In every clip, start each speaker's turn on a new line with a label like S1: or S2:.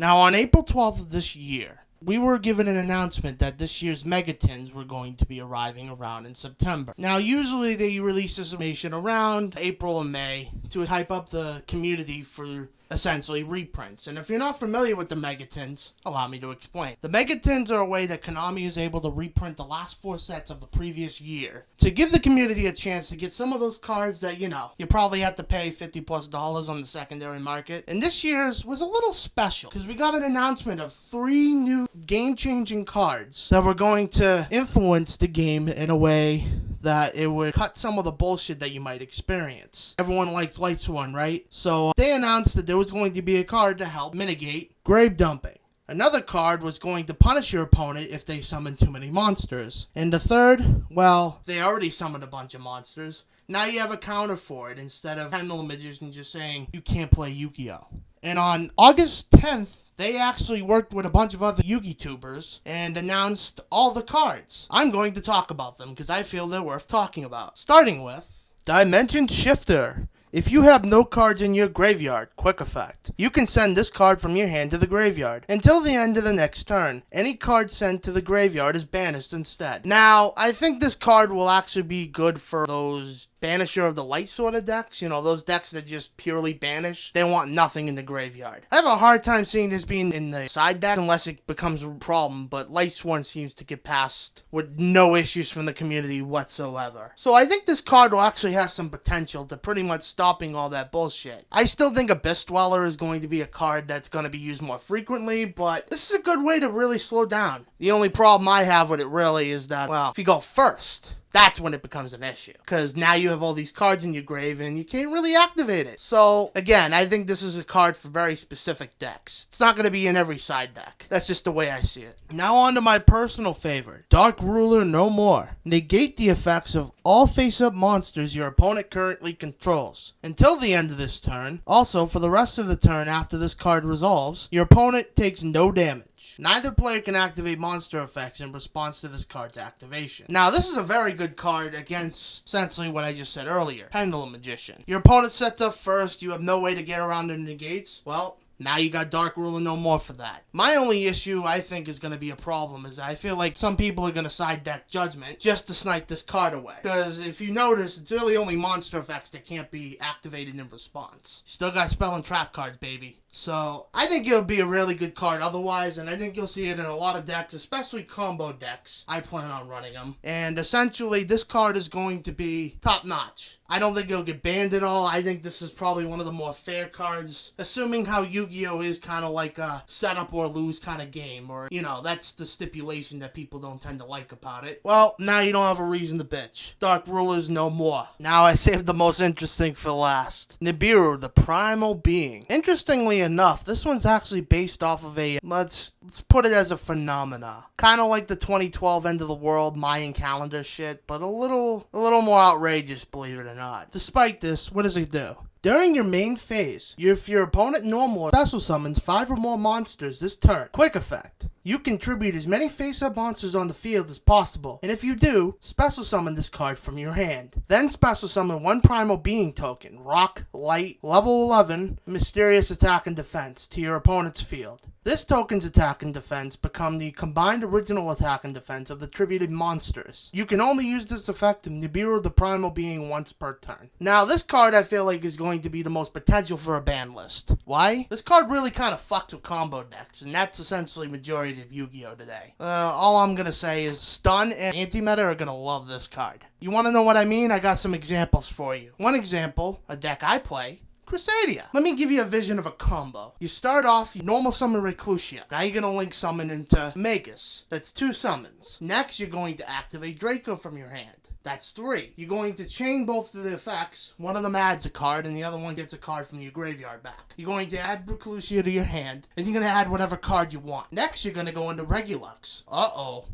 S1: Now, on April 12th of this year, we were given an announcement that this year's Megatins were going to be arriving around in September. Now, usually they release this information around April and May to hype up the community for essentially reprints. And if you're not familiar with the Megatins, allow me to explain. The Megatins are a way that Konami is able to reprint the last 4 sets of the previous year to give the community a chance to get some of those cards that, you probably have to pay $50+ on the secondary market. And this year's was a little special because we got an announcement of 3 new game-changing cards that were going to influence the game in a way that it would cut some of the bullshit that you might experience. Everyone likes Lightsworn, right? So they announced that there was going to be a card to help mitigate grave dumping. Another card was going to punish your opponent if they summoned too many monsters. And the third, well, they already summoned a bunch of monsters. Now you have a counter for it instead of Pendulum Magician just saying you can't play Yugioh. And on August 10th, they actually worked with a bunch of other Yu-Gi tubers and announced all the cards. I'm going to talk about them because I feel they're worth talking about. Starting with Dimension Shifter. If you have no cards in your graveyard, quick effect. You can send this card from your hand to the graveyard until the end of the next turn. Any card sent to the graveyard is banished instead. Now, I think this card will actually be good for those Banisher of the Light sort of decks, those decks that just purely banish. They want nothing in the graveyard. I have a hard time seeing this being in the side deck unless it becomes a problem, but Lightsworn seems to get past with no issues from the community whatsoever. So I think this card will actually have some potential to pretty much stopping all that bullshit. I still think Abyss Dweller is going to be a card that's going to be used more frequently, but this is a good way to really slow down. The only problem I have with it really is that, well, if you go first, that's when it becomes an issue. Because now you have all these cards in your grave and you can't really activate it. So, again, I think this is a card for very specific decks. It's not going to be in every side deck. That's just the way I see it. Now on to my personal favorite. Dark Ruler No More. Negate the effects of all face-up monsters your opponent currently controls until the end of this turn. Also, for the rest of the turn after this card resolves, your opponent takes no damage. Neither player can activate monster effects in response to this card's activation. Now, this is a very good card against essentially what I just said earlier, Pendulum Magician. Your opponent sets up first, you have no way to get around the negates. Well, now you got Dark Ruler No More for that. My only issue, I think, is going to be a problem is I feel like some people are going to side deck Judgment just to snipe this card away. Because if you notice, it's really only monster effects that can't be activated in response. You still got Spell and Trap cards, baby. So, I think it'll be a really good card otherwise, and I think you'll see it in a lot of decks, especially combo decks. I plan on running them. And essentially, this card is going to be top-notch. I don't think it'll get banned at all. I think this is probably one of the more fair cards, assuming how Yu-Gi-Oh! Is kind of like a set-up or lose kind of game, or, that's the stipulation that people don't tend to like about it. Well, now you don't have a reason to bitch. Dark Rulers No More. Now I saved the most interesting for last. Nibiru, the Primal Being. Interestingly enough, this one's actually based off of a, let's put it as a phenomena. Kind of like the 2012 End of the World Mayan calendar shit, but a little more outrageous, believe it or not. Despite this, what does it do? During your main phase, if your opponent normal special summons 5 or more monsters this turn, quick effect. You contribute as many face-up monsters on the field as possible, and if you do, special summon this card from your hand. Then special summon 1 Primal Being token, Rock, Light, level 11, Mysterious Attack and Defense, to your opponent's field. This token's attack and defense become the combined original attack and defense of the tributed monsters. You can only use this effect to Nibiru the Primal Being once per turn. Now, this card I feel like is going to be the most potential for a ban list. Why? This card really kind of fucks with combo decks, and that's essentially majority of Yu-Gi-Oh! Today. All I'm gonna say is Stun and Anti-Meta are gonna love this card. You wanna know what I mean? I got some examples for you. One example, a deck I play, Crusadia. Let me give you a vision of a combo. You start off, you normal summon Reclusia. Now you're going to link summon into Magus. That's 2 summons. Next, you're going to activate Draco from your hand. That's 3. You're going to chain both of the effects. One of them adds a card, and the other one gets a card from your graveyard back. You're going to add Reclusia to your hand, and you're going to add whatever card you want. Next, you're going to go into Regulux. Uh-oh.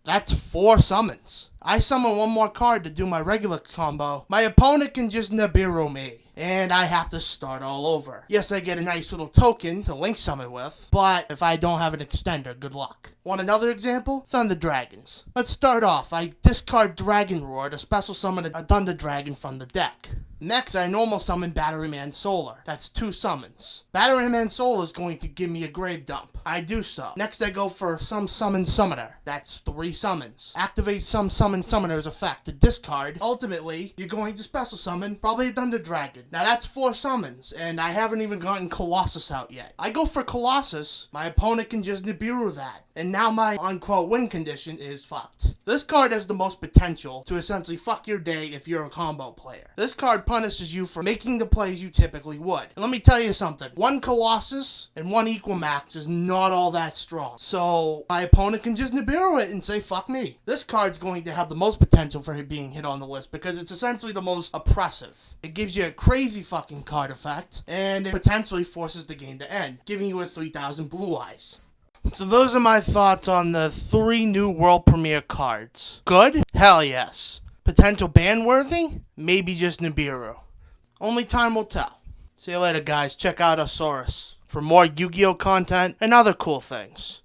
S1: That's 4 summons. I summon 1 more card to do my Regulux combo. My opponent can just Nibiru me, and I have to start all over. Yes, I get a nice little token to link summon with, but if I don't have an extender, good luck. Want another example? Thunder Dragons. Let's start off. I discard Dragon Roar to special summon a Thunder Dragon from the deck. Next, I normal summon Battery Man Solar. That's 2 summons. Battery Man Solar is going to give me a grave dump. I do so. Next, I go for some summon summoner. That's 3 summons. Activate some summon summoner's effect to discard. Ultimately, you're going to special summon probably a Thunder Dragon. Now that's 4 summons, and I haven't even gotten Colossus out yet. I go for Colossus, my opponent can just Nibiru that, and now my unquote win condition is fucked. This card has the most potential to essentially fuck your day if you're a combo player. This card punishes you for making the plays you typically would. And let me tell you something, 1 Colossus and 1 Equimax is not all that strong. So my opponent can just Nibiru it and say fuck me. This card's going to have the most potential for being hit on the list because it's essentially the most oppressive. It gives you a crazy fucking card effect and it potentially forces the game to end, giving you a 3000 blue eyes. So those are my thoughts on the 3 new world premiere cards. Good? Hell yes. Potential ban worthy? Maybe just Nibiru. Only time will tell. See you later, guys. Check out Asaurus for more Yu-Gi-Oh content and other cool things.